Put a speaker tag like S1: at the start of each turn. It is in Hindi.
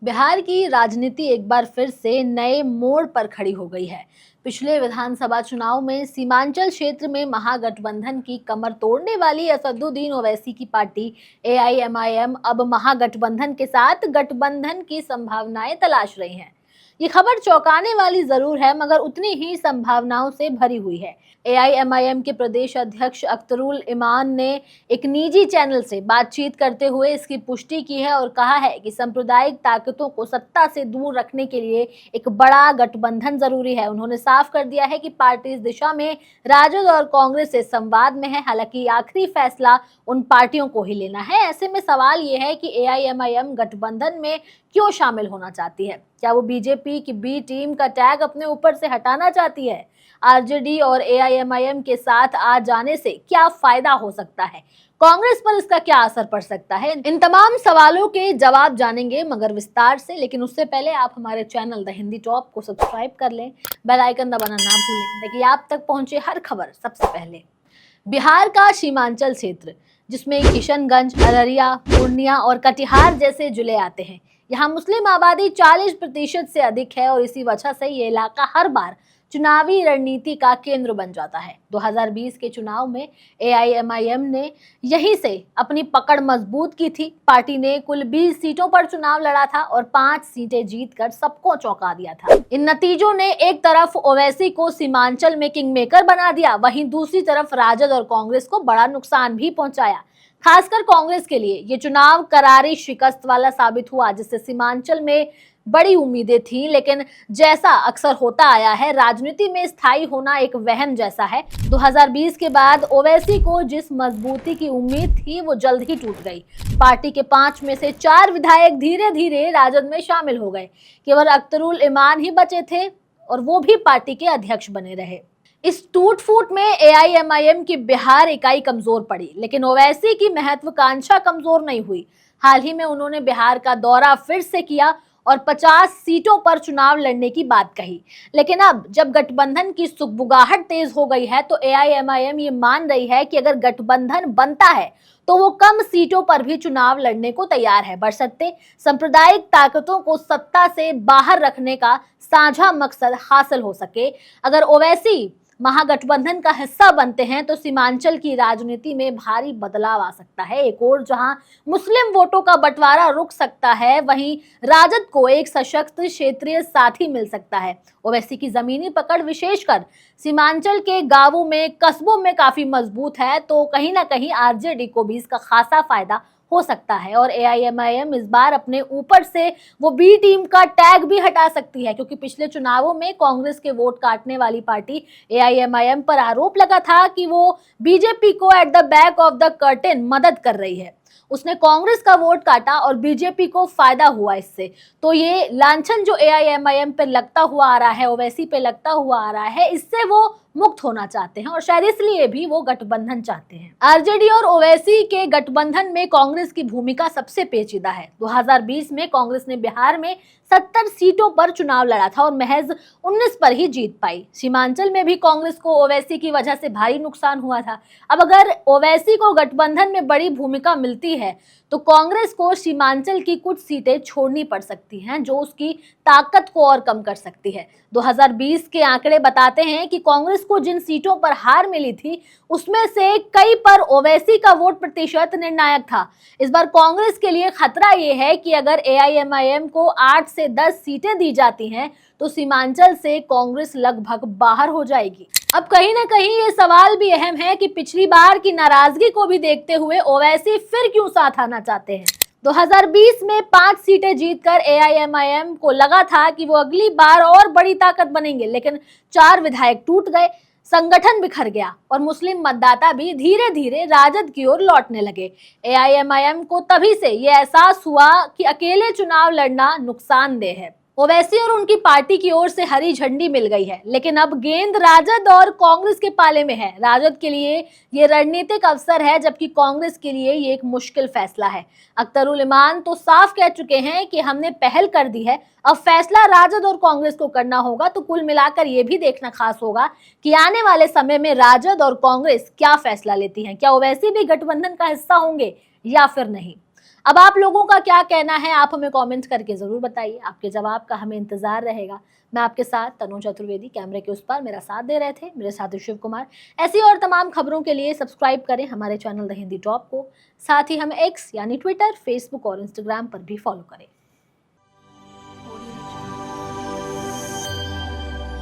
S1: बिहार की राजनीति एक बार फिर से नए मोड़ पर खड़ी हो गई है। पिछले विधानसभा चुनाव में सीमांचल क्षेत्र में महागठबंधन की कमर तोड़ने वाली असदुद्दीन ओवैसी की पार्टी एआईएमआईएम अब महागठबंधन के साथ गठबंधन की संभावनाएं तलाश रही है। ये खबर चौंकाने वाली जरूर है, मगर उतनी ही संभावनाओं से भरी हुई है। एआईएमआईएम के प्रदेश अध्यक्ष अख्तरुल इमान ने एक निजी चैनल से बातचीत करते हुए इसकी पुष्टि की है और कहा है कि सांप्रदायिक ताकतों को सत्ता से दूर रखने के लिए एक बड़ा गठबंधन जरूरी है। उन्होंने साफ कर दिया है कि पार्टी इस दिशा में राजद और कांग्रेस से संवाद में है। हालांकि आखिरी फैसला उन पार्टियों को ही लेना है। ऐसे में सवाल ये है कि एआईएमआईएम गठबंधन में क्यों शामिल होना चाहती है? क्या वो बीजेपी की बी टीम का टैग अपने ऊपर से हटाना चाहती है? आरजेडी और एआईएमआईएम के साथ आ जाने से क्या फायदा हो सकता है? कांग्रेस पर इसका क्या असर पड़ सकता है? इन तमाम सवालों के जवाब जानेंगे, मगर विस्तार से। लेकिन उससे पहले आप हमारे चैनल द हिंदी टॉप को सब्सक्राइब कर लें, बेल आइकन दबाना ना भूलें ताकि आप तक पहुंचे हर खबर सबसे पहले। बिहार का सीमांचल क्षेत्र, जिसमें किशनगंज, अररिया, पूर्णिया और कटिहार जैसे जिले आते हैं, यहाँ मुस्लिम आबादी 40% से अधिक है और इसी वजह से ये इलाका हर बार चुनावी रणनीति का केंद्र बन जाता है। 2020 के चुनाव में एआईएमआईएम ने यहीं से अपनी पकड़ मजबूत की थी। पार्टी ने कुल 20 सीटों पर चुनाव लड़ा था और 5 सीटें जीतकर सबको चौंका दिया था। इन नतीजों ने एक तरफ ओवैसी को सीमांचल में किंग मेकर बना दिया, वहीं दूसरी तरफ राजद और कांग्रेस को बड़ा नुकसान भी पहुंचाया। खासकर कांग्रेस के लिए ये चुनाव करारी शिकस्त वाला साबित हुआ, जिससे सीमांचल में बड़ी उम्मीदें थी। लेकिन जैसा अक्सर होता आया है, राजनीति में स्थायी होना एक वहम जैसा है। 2020 के बाद ओवैसी को जिस मजबूती की उम्मीद थी, वो जल्द ही टूट गई। पार्टी के 5 में से 4 विधायक धीरे धीरे राजद में शामिल हो गए। केवल अख्तरुल इमान ही बचे थे और वो भी पार्टी के अध्यक्ष बने रहे। इस टूट फूट में एआईएमआईएम की बिहार इकाई कमजोर पड़ी, लेकिन ओवैसी की महत्वाकांक्षा कमजोर नहीं हुई। हाल ही में उन्होंने बिहार का दौरा फिर से किया और 50 सीटों पर चुनाव लड़ने की बात कही। लेकिन अब जब गठबंधन की सुगबुगाहट तेज हो गई है, तो एआईएमआईएम ये मान रही है कि अगर गठबंधन बनता है तो वो कम सीटों पर भी चुनाव लड़ने को तैयार है, बशर्ते सांप्रदायिक ताकतों को सत्ता से बाहर रखने का साझा मकसद हासिल हो सके। अगर ओवैसी महागठबंधन का हिस्सा बनते हैं तो सीमांचल की राजनीति में भारी बदलाव आ सकता है। एक और जहां मुस्लिम वोटों का बंटवारा रुक सकता है, वहीं राजद को एक सशक्त क्षेत्रीय साथी मिल सकता है। ओवैसी की जमीनी पकड़ विशेषकर सीमांचल के गांवों में, कस्बों में काफी मजबूत है, तो कहीं ना कहीं आरजेडी को भी इसका खासा फायदा हो सकता है। और एआईएमआईएम इस बार अपने ऊपर से वो बी टीम का टैग भी हटा सकती है, क्योंकि पिछले चुनावों में कांग्रेस के वोट काटने वाली पार्टी एआईएमआईएम पर आरोप लगा था कि वो बीजेपी को at the back of the curtain मदद कर रही है। उसने कांग्रेस का वोट काटा और बीजेपी को फायदा हुआ इससे। तो ये लांछन जो एआईएमआईएम पे लगता हुआ आ रहा है, ओवैसी पे लगता हुआ आ रहा है, इससे वो मुक्त होना चाहते हैं और शायद इसलिए भी वो गठबंधन चाहते हैं। आरजेडी और ओवैसी के गठबंधन में कांग्रेस की भूमिका सबसे पेचीदा है। 2020 में कांग्रेस ने बिहार में 70 सीटों पर चुनाव लड़ा था और महज 19 पर ही जीत पाई। सीमांचल में भी कांग्रेस को ओवैसी की वजह से भारी नुकसान हुआ था। अब अगर ओवैसी को गठबंधन में बड़ी भूमिका मिलती है तो कांग्रेस को सीमांचल की कुछ सीटें छोड़नी पड़ सकती हैं, जो उसकी ताकत को और कम कर सकती है। 2020 के आंकड़े बताते हैं कि कांग्रेस को जिन सीटों पर हार मिली थी, उसमें से कई पर ओवैसी का वोट प्रतिशत निर्णायक था। इस बार कांग्रेस के लिए खतरा यह है कि अगर एआईएमआईएम को 8 से 10 सीटें दी जाती हैं तो सीमांचल से कांग्रेस लगभग बाहर हो जाएगी। अब कहीं ना कहीं ये सवाल भी अहम है कि पिछली बार की नाराजगी को भी देखते हुए ओवैसी फिर क्यों साथ आना चाहते हैं। 2020 में 5 सीटें जीतकर एआईएमआईएम को लगा था कि वो अगली बार और बड़ी ताकत बनेंगे, लेकिन 4 विधायक टूट गए, संगठन बिखर गया और मुस्लिम मतदाता भी धीरे धीरे राजद की ओर लौटने लगे। एआईएमआईएम को तभी से ये एहसास हुआ कि अकेले चुनाव लड़ना नुकसानदेह है। ओवैसी और उनकी पार्टी की ओर से हरी झंडी मिल गई है, लेकिन अब गेंद राजद और कांग्रेस के पाले में है। राजद के लिए ये रणनीतिक अवसर है, जबकि कांग्रेस के लिए ये एक मुश्किल फैसला है। अख्तरुल इमान तो साफ कह चुके हैं कि हमने पहल कर दी है, अब फैसला राजद और कांग्रेस को करना होगा। तो कुल मिलाकर ये भी देखना खास होगा कि आने वाले समय में राजद और कांग्रेस क्या फैसला लेती हैं। क्या ओवैसी भी गठबंधन का हिस्सा होंगे या फिर नहीं? अब आप लोगों का क्या कहना है, आप हमें कमेंट करके जरूर बताइए। आपके जवाब का हमें इंतजार रहेगा। मैं आपके साथ तनु चतुर्वेदी, कैमरे के उस पार मेरा साथ दे रहे थे मेरे साथी शिव कुमार। ऐसी और तमाम खबरों के लिए सब्सक्राइब करें हमारे चैनल द हिंदी टॉप को। साथ ही हमें एक्स यानी ट्विटर, फेसबुक और इंस्टाग्राम पर भी फॉलो करें।